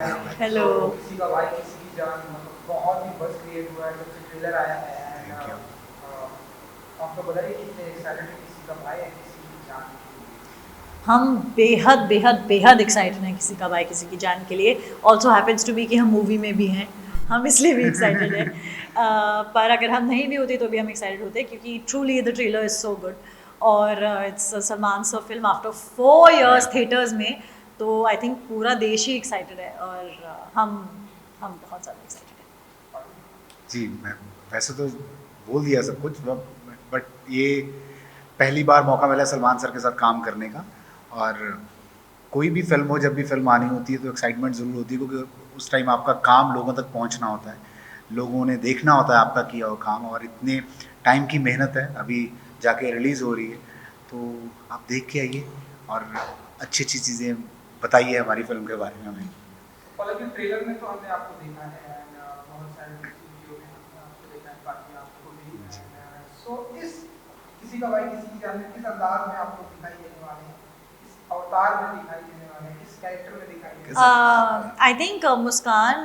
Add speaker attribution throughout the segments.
Speaker 1: Hello.
Speaker 2: किसी का भाई किसी की जान मतलब बहुत ही बज़ क्रिएट हुआ है जब से ट्रेलर आया है एंड
Speaker 3: थैंक यू।
Speaker 2: आपको बताइए कितने एक्साइटेड है किसी का भाई है किसी की जान के लिए।
Speaker 1: हम बेहद बेहद बेहद एक्साइटेड हैं किसी का भाई किसी की जान के लिए। ऑल्सो हैपेंस टू बी कि हम मूवी में भी हैं, हम इसलिए भी एक्साइटेड हैं। पर अगर हम नहीं भी होते तो भी हम एक्साइटेड होते क्योंकि truly the trailer is so good. और it's Salman sir film after 4 years theatres में, तो आई थिंक पूरा देश ही एक्साइटेड है और हम बहुत ज़्यादा एक्साइटेड हैं।
Speaker 3: जी, मैं वैसे तो बोल दिया सब कुछ, बट ये पहली बार मौका मिला सलमान सर के साथ काम करने का। और कोई भी फिल्म हो, जब भी फिल्म आनी होती है तो एक्साइटमेंट ज़रूर होती है, क्योंकि उस टाइम आपका काम लोगों तक पहुंचना होता है, लोगों ने देखना होता है आपका किया हुआ काम, और इतने टाइम की मेहनत है, अभी जाके रिलीज़ हो रही है, तो आप देख के आइए और अच्छी अच्छी चीज़ें बताइए हमारी फिल्म के बारे में हमें।
Speaker 2: हालांकि ट्रेलर में तो हमने आपको देखा है एंड बहुत सारे वीडियो में हमने आपको देखा है बाकी आपको भी एंड सो इस किसी का भाई किसी की जान में किस अंदाज में आपको दिखाई देने वाले हैं, किस अवतार में दिखाई देने वाले हैं, किस कैरेक्टर में दिखाई देने वाले हैं।
Speaker 1: आई थिंक मुस्कान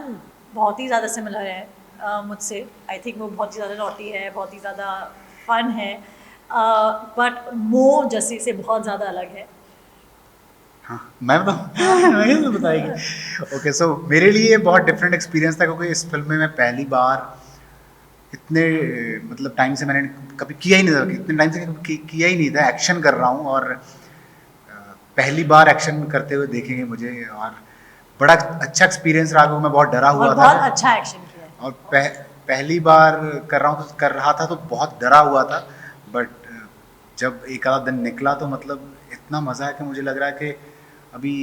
Speaker 1: बहुत ही ज़्यादा सिमिलर है मुझसे। आई थिंक वो बहुत ही ज़्यादा नॉटी है, बहुत ही ज़्यादा फन है, बट मो जस्सी से बहुत ज़्यादा अलग है।
Speaker 3: हाँ, मैं बताऊँ मैं तो बताएगी। ओके, सो मेरे लिए बहुत डिफरेंट एक्सपीरियंस था, क्योंकि इस फिल्म में मैं पहली बार इतने मतलब टाइम से मैंने कभी किया ही नहीं था, इतने टाइम से कभी किया ही नहीं था, एक्शन कर रहा हूँ, और पहली बार एक्शन करते हुए देखेंगे मुझे, और बड़ा अच्छा एक्सपीरियंस रहा, क्योंकि मैं बहुत डरा हुआ
Speaker 1: और
Speaker 3: था।
Speaker 1: बहुत अच्छा एक्शन किया है।
Speaker 3: और पहली बार कर रहा था तो बहुत डरा हुआ था, बट जब एक आधा दिन निकला तो मतलब इतना मज़ा है कि मुझे लग रहा है कि अभी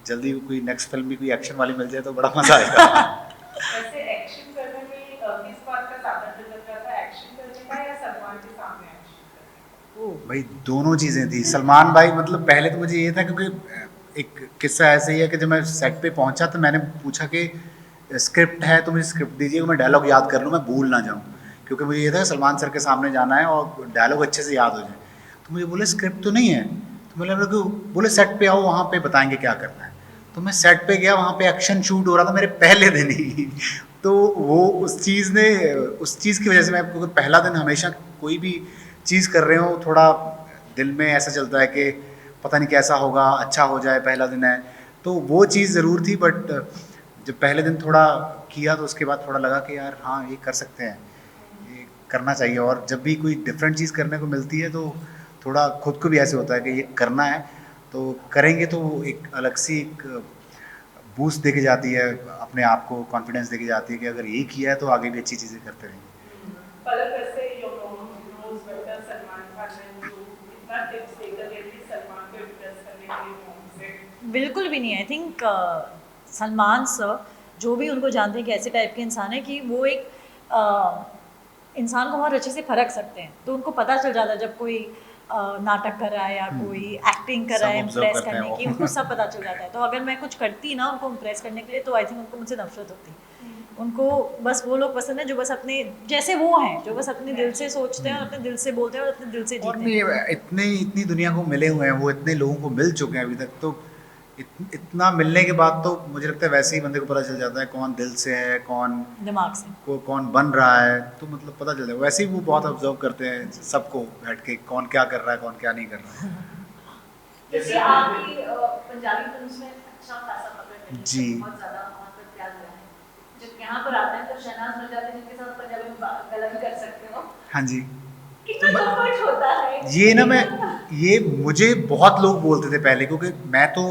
Speaker 3: जल्दी कोई नेक्स्ट फिल्म भी कोई एक्शन वाली मिल जाए तो बड़ा मज़ा आएगा।
Speaker 4: वैसे एक्शन करने में किस बात का ज़्यादा डर लग रहा था, एक्शन करने का या सलमान के सामने एक्शन करने का?
Speaker 3: भाई दोनों चीज़ें थी। सलमान भाई मतलब पहले तो मुझे ये था, क्योंकि एक किस्सा ऐसे ही है कि जब मैं सेट पे पहुंचा तो मैंने पूछा कि स्क्रिप्ट है तो मुझे स्क्रिप्ट दीजिए, मैं डायलॉग याद कर लूँ, मैं भूल ना जाऊँ, क्योंकि मुझे ये था सलमान सर के सामने जाना है और डायलॉग अच्छे से याद हो जाए। तो मुझे बोले स्क्रिप्ट तो नहीं है, तो मैंने बोले सेट पे आओ, वहाँ पे बताएंगे क्या करना है। तो मैं सेट पे गया, वहाँ पे एक्शन शूट हो रहा था मेरे पहले दिन ही। तो वो उस चीज़ की वजह से मैं, क्योंकि पहला दिन हमेशा कोई भी चीज़ कर रहे हो थोड़ा दिल में ऐसा चलता है कि पता नहीं कैसा होगा, अच्छा हो जाए, पहला दिन है, तो वो चीज़ ज़रूर थी। बट जब पहले दिन थोड़ा किया तो उसके बाद थोड़ा लगा कि यार हाँ ये कर सकते हैं, ये करना चाहिए। और जब भी कोई डिफरेंट चीज़ करने को मिलती है तो थोड़ा खुद को भी ऐसे होता है कि ये करना है, तो करेंगे, तो एक अलग सी एक बूस्ट देके जाती है, अपने आप को कॉन्फिडेंस देके जाती है कि अगर ये किया है तो आगे भी अच्छी चीज़ें करते रहेंगे।
Speaker 4: पलक वैसे you knows better Salman Khan ने जो इतना टिप्स देकर गए थे सलमान को इम्प्रेस करने के लिए मॉम से।
Speaker 1: बिल्कुल भी नहीं। आई थिंक सलमान सर जो भी उनको जानते हैं कि ऐसे टाइप के इंसान है कि वो एक इंसान को बहुत अच्छे से परख सकते हैं। तो उनको पता चल जाता है जब कोई नाटक कर रहा है या कोई एक्टिंग कर रहा है
Speaker 3: सब ऑब्जर्व
Speaker 1: इम्प्रेस
Speaker 3: करते हैं
Speaker 1: करने की,
Speaker 3: वो।
Speaker 1: उनको सब पता चल जाता है। तो अगर मैं कुछ करती ना उनको इम्प्रेस करने के लिए तो आई थिंक उनको मुझसे नफरत होती। उनको बस वो लोग पसंद है जो बस अपने जैसे वो हैं, जो बस अपने दिल से सोचते हैं और अपने दिल से बोलते हैं और अपने दिल से
Speaker 3: और
Speaker 1: जीते हैं।
Speaker 3: नहीं, इतनी दुनिया को मिले हुए हैं, वो इतने लोगों को मिल चुके हैं अभी तक, तो इतना मिलने के बाद तो मुझे लगता है वैसे ही बंदे को पता चल जाता है कौन दिल से है, कौन
Speaker 1: दिमाग से।
Speaker 3: कौन बन रहा है, तो मतलब पता चल जाता है। वैसे ही वो बहुत ऑब्जर्व करते हैं सबको बैठ के, कौन क्या कर रहा है, कौन क्या नहीं कर रहा है।
Speaker 4: जैसे आपकी पंजाबी फिल्म्स में अच्छा खासा पकड़ है,
Speaker 3: जी।
Speaker 4: बहुत ज़्यादा वहाँ पर प्यार दिया है। जब यहाँ पर आते हैं तो शहनाज मिल जाते हैं जिनके साथ पंजाबी में गला भी कर सकते हो।
Speaker 3: हाँ जी।
Speaker 4: कितना कंफर्ट होता है
Speaker 3: ये ना मैं ये मुझे बहुत लोग बोलते थे पहले, क्योंकि मैं तो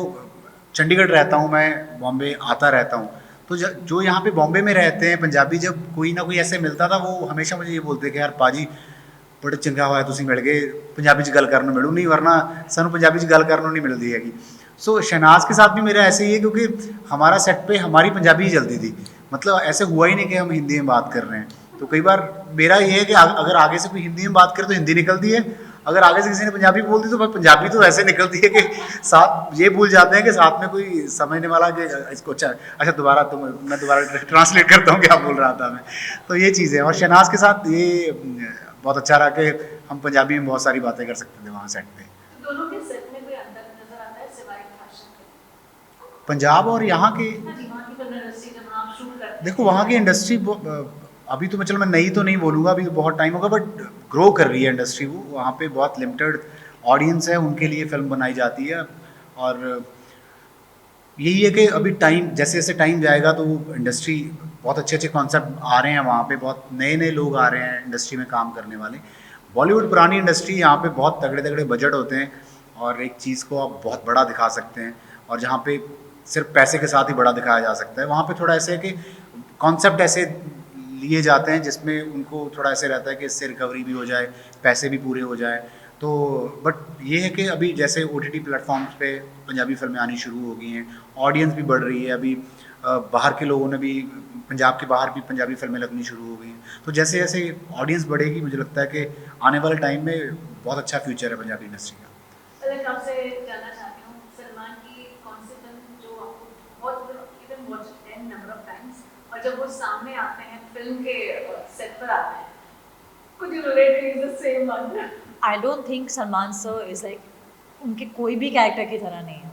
Speaker 3: चंडीगढ़ रहता हूँ, मैं बॉम्बे आता रहता हूँ, तो जो यहाँ पे बॉम्बे में रहते हैं पंजाबी, जब कोई ना कोई ऐसे मिलता था वो हमेशा मुझे ये बोलते कि यार पाजी बड़े चंगा होया तुसीं मिल गए, पंजाबी च गल करन मिलू, नहीं वरना सानू पंजाबी च गल करनों नहीं मिलती हैगी। सो शहनाज के साथ भी मेरा ऐसे ही है, क्योंकि हमारा सेट पे हमारी पंजाबी ही चलती थी, मतलब ऐसे हुआ ही नहीं कि हम हिंदी में बात कर रहे हैं। तो कई बार मेरा ये है कि अगर आगे से कोई हिंदी में बात करे तो हिंदी निकलती है, अगर आगे से किसी ने पंजाबी बोल दी तो पंजाबी तो ऐसे निकलती है कि साथ ये भूल जाते हैं कि साथ में कोई समझने वाला कि इसको अच्छा दोबारा मैं दोबारा ट्रांसलेट करता हूँ क्या बोल रहा था मैं। तो ये चीज़ है, और शहनाज के साथ ये बहुत अच्छा रहा कि हम पंजाबी में बहुत सारी बातें कर सकते थे वहाँ सेट पे।
Speaker 4: तो दोनों के सेट में कोई अंतर नजर आता है सिवाय भाषा के?
Speaker 3: पंजाब और यहाँ के
Speaker 4: हाँ जी, वहाँ इंडस्ट्री जब आप शूट करते हैं?
Speaker 3: देखो वहाँ की इंडस्ट्री अभी तो मैं नई तो नहीं बोलूँगा, अभी तो बहुत टाइम होगा, बट ग्रो कर रही है इंडस्ट्री। वो वहाँ पे बहुत लिमिटेड ऑडियंस है, उनके लिए फिल्म बनाई जाती है। और यही है कि अभी टाइम जैसे जैसे टाइम जाएगा तो इंडस्ट्री बहुत अच्छे अच्छे कॉन्सेप्ट आ रहे हैं वहाँ पे, बहुत नए नए लोग आ रहे हैं इंडस्ट्री में काम करने वाले। बॉलीवुड पुरानी इंडस्ट्री, यहाँ पे बहुत तगड़े तगड़े बजट होते हैं और एक चीज़ को आप बहुत बड़ा दिखा सकते हैं, और जहाँ पे सिर्फ पैसे के साथ ही बड़ा दिखाया जा सकता है, वहाँ पे थोड़ा ऐसे है कि कॉन्सेप्ट ऐसे लिए जाते हैं जिसमें उनको थोड़ा ऐसे रहता है कि इससे रिकवरी भी हो जाए, पैसे भी पूरे हो जाए। तो बट ये है कि अभी जैसे OTT प्लेटफॉर्म्स पे पंजाबी फिल्में आनी शुरू हो गई हैं, ऑडियंस भी बढ़ रही है, अभी बाहर के लोगों ने भी, पंजाब के बाहर भी पंजाबी फिल्में लगनी शुरू हो गई हैं। तो जैसे जैसे ऑडियंस बढ़ेगी, मुझे लगता है कि आने वाले टाइम में बहुत अच्छा फ्यूचर है पंजाबी इंडस्ट्री का।
Speaker 4: अगर आपसे जानना चाहती हूँ, सलमान की कौन सी फिल्म जो आपको बहुत even watch 10 number of times, और जब वो सामने आते हैं फिल्म के सेट पर आते हैं, could you relate to the same one?
Speaker 1: I don't think Salman sir is like उनके कोई भी कैरेक्टर की तरह नहीं है।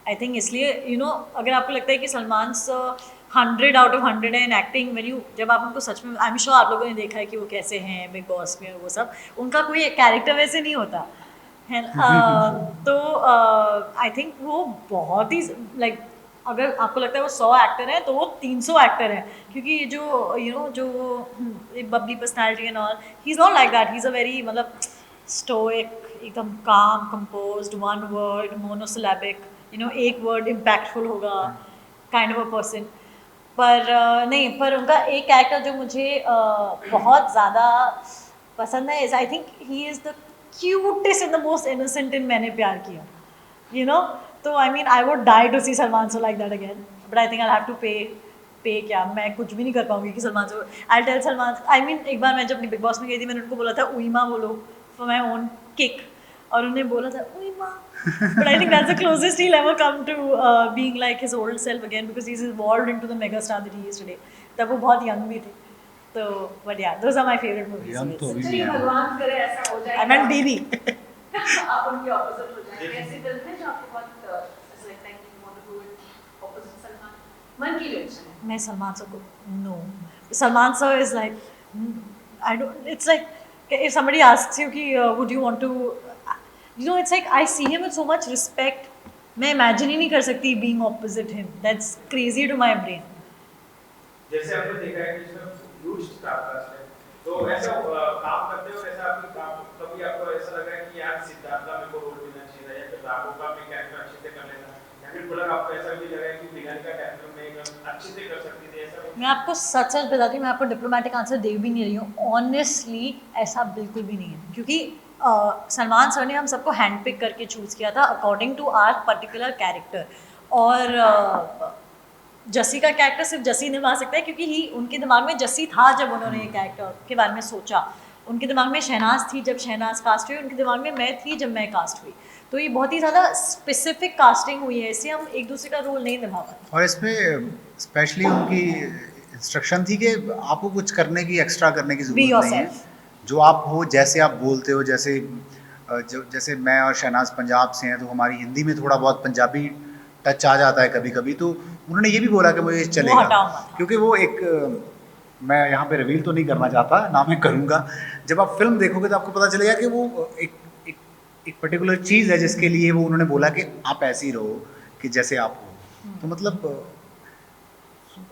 Speaker 1: आई थिंक इसलिए अगर आपको लगता है कि सलमान सर 100 आउट ऑफ 100 है इन एक्टिंग, जब आप उनको सच में, आई एम श्योर आप लोगों ने देखा है कि वो कैसे हैं बिग बॉस में और वो सब, उनका कोई कैरेक्टर वैसे नहीं होता है। तो आई थिंक वो बहुत ही लाइक, अगर आपको लगता है वो 100 एक्टर हैं तो वो 300 एक्टर हैं, क्योंकि ये जो जो Babli personality and all, he is not like that. He is a very मतलब स्टोइक, एकदम काम, कंपोज्ड, वन वर्ड, मोनोसिलेबिक, एक वर्ड इम्पैक्टफुल होगा, काइंड ऑफ अ पर्सन। पर नहीं, पर उनका एक कैरेक्टर जो मुझे बहुत ज़्यादा पसंद है is, I think he is the cutest and the most innocent in Maine Pyar Kiya, तो I mean I would die to see Salman so like that again, but I think I have to pay क्या, मैं कुछ भी नहीं कर पाऊंगी कि Salman so, I tell Salman, I mean एक बार मैं जब बिग बॉस में गई थी, मैंने उनको बोला था उईमा बोलो फॉर माई ओन किक, और उन्होंने बोला था उईमा, but I think that's the closest he'll ever come to being like his old self again, because he's evolved into the mega star that he is today. तब वो बहुत young भी थे, तो but yeah, those are my favorite movies.
Speaker 3: Young तो अभी भी
Speaker 4: चलिए
Speaker 3: हैं।
Speaker 4: भगवान करे ऐसा हो जाए।
Speaker 1: I meant baby.
Speaker 4: आप उनके ऑपोजिट हो जाए। ऐसी फिल्म है जो आपको बहुत ऐसा लगता है कि you want to do it opposite Salman, मन की इलेक्शन है।
Speaker 1: मैं सलमान सर को no. Salman sir is like, I don't. It's like if somebody asks you कि would you want to, it's like I see him with so much respect. मैं imagine ही नहीं कर सकती being opposite him. That's crazy to my brain.
Speaker 5: जैसे हमने देखा है कि इसमें ह्यूज स्टार कास्ट है, तो ऐसा काम करते हो, ऐसा आपकी काम कभी आपको ऐसा लगा है कि यार सिद्धार्थ का मेरे को रोल मिलना चाहिए था, या फिर राघव का मैं कैरेक्टर अच्छे से कर लेता, या फिर बोला आपको ऐसा भी लगा है कि बिगाड़ी का कैरेक्टर मैं अच्छे से कर सकती थी, ऐसा
Speaker 1: मैं आपको सच सच बताती हूँ, मैं आपको डिप्लोमेटिक आंसर दे भी नहीं रही हूँ, ऑनेस्टली ऐसा बिल्कुल भी नहीं है, क्योंकि सलमान सर ने हम सबको हैंड पिक करके चूज़ किया था according to our particular character, और जस्सी का कैरेक्टर सिर्फ जस्सी निभा सकता है, क्योंकि उनके दिमाग में जस्सी था जब उन्होंने ये कैरेक्टर के बारे में सोचा, उनके दिमाग में शहनाज थी जब शहनाज कास्ट हुई, उनके दिमाग में मैं थी जब मैं कास्ट हुई, तो ये बहुत ही ज़्यादा स्पेसिफिक कास्टिंग हुई है, इससे हम एक दूसरे का रोल नहीं निभा पाते।
Speaker 3: और इसमें स्पेशली उनकी इंस्ट्रक्शन थी कि आपको कुछ करने की, एक्स्ट्रा करने की
Speaker 1: Be
Speaker 3: जरूरत नहीं है,
Speaker 1: yourself.
Speaker 3: जो आप हो, जैसे आप बोलते हो, जैसे मैं और शहनाज पंजाब से हैं, तो हमारी हिंदी में थोड़ा बहुत पंजाबी टच आ जाता है कभी कभी, तो उन्होंने ये भी बोला कि मुझे चलेगा,
Speaker 1: हटाओ मत।
Speaker 3: क्योंकि वो एक मैं यहाँ पे रिवील तो नहीं करना चाहता, ना मैं करूँगा, जब आप फिल्म देखोगे तो आपको पता चलेगा कि वो एक पर्टिकुलर चीज़ है जिसके लिए वो उन्होंने बोला कि आप ऐसे ही रहो कि जैसे आप हो, तो मतलब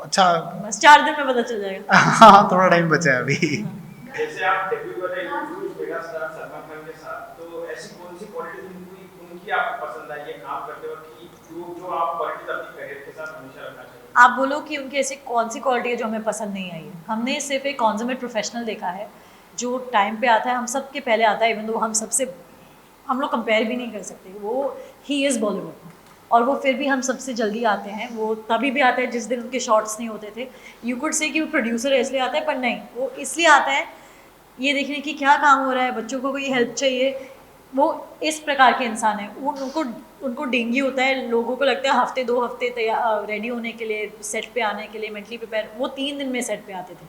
Speaker 3: अच्छा।
Speaker 1: बस 4 दिन में पता चल जाएगा।
Speaker 3: हाँ, थोड़ा टाइम बचा है अभी।
Speaker 5: जैसे आप डेब्यू कर रहे हैं huge mega star Salman Khan के साथ, तो ऐसी कौन सी क्वालिटी उनकी आपको पसंद आई है काम करते वक्त कि जो आप क्वालिटी अपनी करियर के साथ हमेशा रखना चाहिए?
Speaker 1: आप बोलो कि उनकी ऐसी कौन सी क्वालिटी है जो हमें पसंद नहीं आई है। हमने सिर्फ एक कॉन्जमेट प्रोफेशनल देखा है जो टाइम पे आता है, हम सब के पहले आता है, इवन दो हम लोग कंपेयर भी नहीं कर सकते, वो ही इज़ बॉलीवुड, और वो फिर भी हम सबसे जल्दी आते हैं। वो तभी भी आता है जिस दिन उनके शॉट्स नहीं होते थे। यू कुड से कि वो प्रोड्यूसर है इसलिए आता है, पर नहीं, वो इसलिए आता है ये देखने की क्या काम हो रहा है, बच्चों को कोई हेल्प चाहिए। वो इस प्रकार के इंसान है। उनको डेंगी होता है, लोगों को लगता है हफ्ते 2 हफ्ते तैयार रेडी होने के लिए, सेट पे आने के लिए मेंटली प्रिपेयर। वो 3 दिन में सेट पे आते थे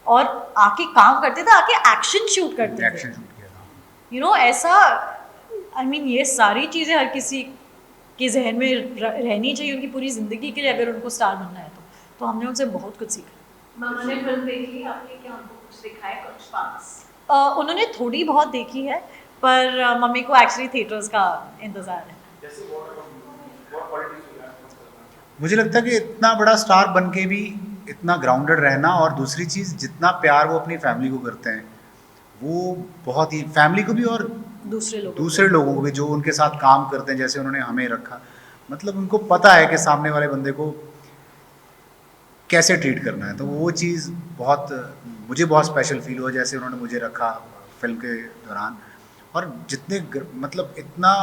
Speaker 1: और आके काम करते थे, आके एक्शन शूट करते थे।
Speaker 3: एक्शन शूट किया था।
Speaker 1: ऐसा आई मीन ये सारी चीज़ें हर किसी के जहन में रहनी चाहिए उनकी पूरी ज़िंदगी के लिए, अगर उनको स्टार बनना है तो हमने उनसे बहुत कुछ सीखा।
Speaker 4: मम्मा ने फिल्म देखी आपने, क्या उनको कुछ दिखाया, कुछ पास?
Speaker 1: उन्होंने थोड़ी बहुत देखी है, पर मम्मी को एक्चुअली थिएटर्स का इंतज़ार है।
Speaker 5: जैसे what qualities you have from Salman?
Speaker 3: मुझे लगता है कि इतना बड़ा स्टार बन के भी इतना ग्राउंडेड रहना, और दूसरी चीज़ जितना प्यार वो अपनी फैमिली को करते हैं, वो बहुत ही, फैमिली को भी और दूसरे लोगों को भी जो उनके साथ काम करते हैं, जैसे उन्होंने हमें रखा, मतलब उनको पता है कि सामने वाले बंदे को कैसे ट्रीट करना है। तो वो चीज़ मुझे बहुत स्पेशल फील हुआ जैसे उन्होंने मुझे रखा फिल्म के दौरान। और मतलब इतना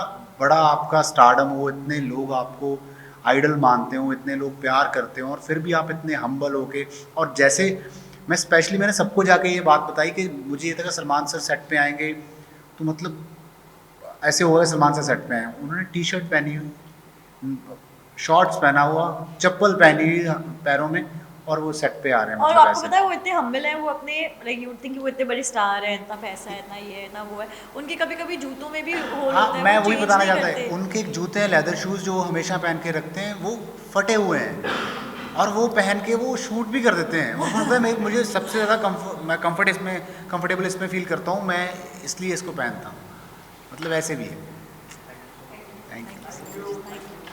Speaker 3: बड़ा आपका स्टारडम हो, इतने लोग आपको आइडल मानते हो, इतने लोग प्यार करते हो, और फिर भी आप इतने हम्बल होके, और जैसे मैंने सबको जाके ये बात बताई कि मुझे ये था कि सलमान सर सेट पे आएंगे तो मतलब ऐसे होगा सलमान सर सेट पे आए, उन्होंने टी शर्ट पहनी हुई, शॉर्ट्स पहना हुआ, चप्पल पहनी हुई पैरों में, और वो सेट पे आ रहे हैं।
Speaker 1: और
Speaker 3: मतलब
Speaker 1: आपको
Speaker 3: ऐसे
Speaker 1: पता है वो इतने हम्बल हैं, वो अपने लाइक यू थिंक वो इतने बड़े स्टार हैं, इतना पैसा है, इतना ये है, इतना वो है, उनके कभी कभी जूतों में भी होल
Speaker 3: हाँ,
Speaker 1: होते हैं।
Speaker 3: मैं
Speaker 1: वो
Speaker 3: वही
Speaker 1: change
Speaker 3: बताना
Speaker 1: नहीं
Speaker 3: चाहता
Speaker 1: करते।
Speaker 3: है, उनके जूते हैं लेदर शूज़ जो हमेशा पहन के रखते हैं, वो फटे हुए हैं, और वो पहन के वो शूट भी कर देते हैं। और मतलब मुझे सबसे ज़्यादा मैं कंफर्टेबल इसमें फील करता हूँ, मैं इसलिए इसको पहनता हूँ, मतलब ऐसे भी है। Thank you.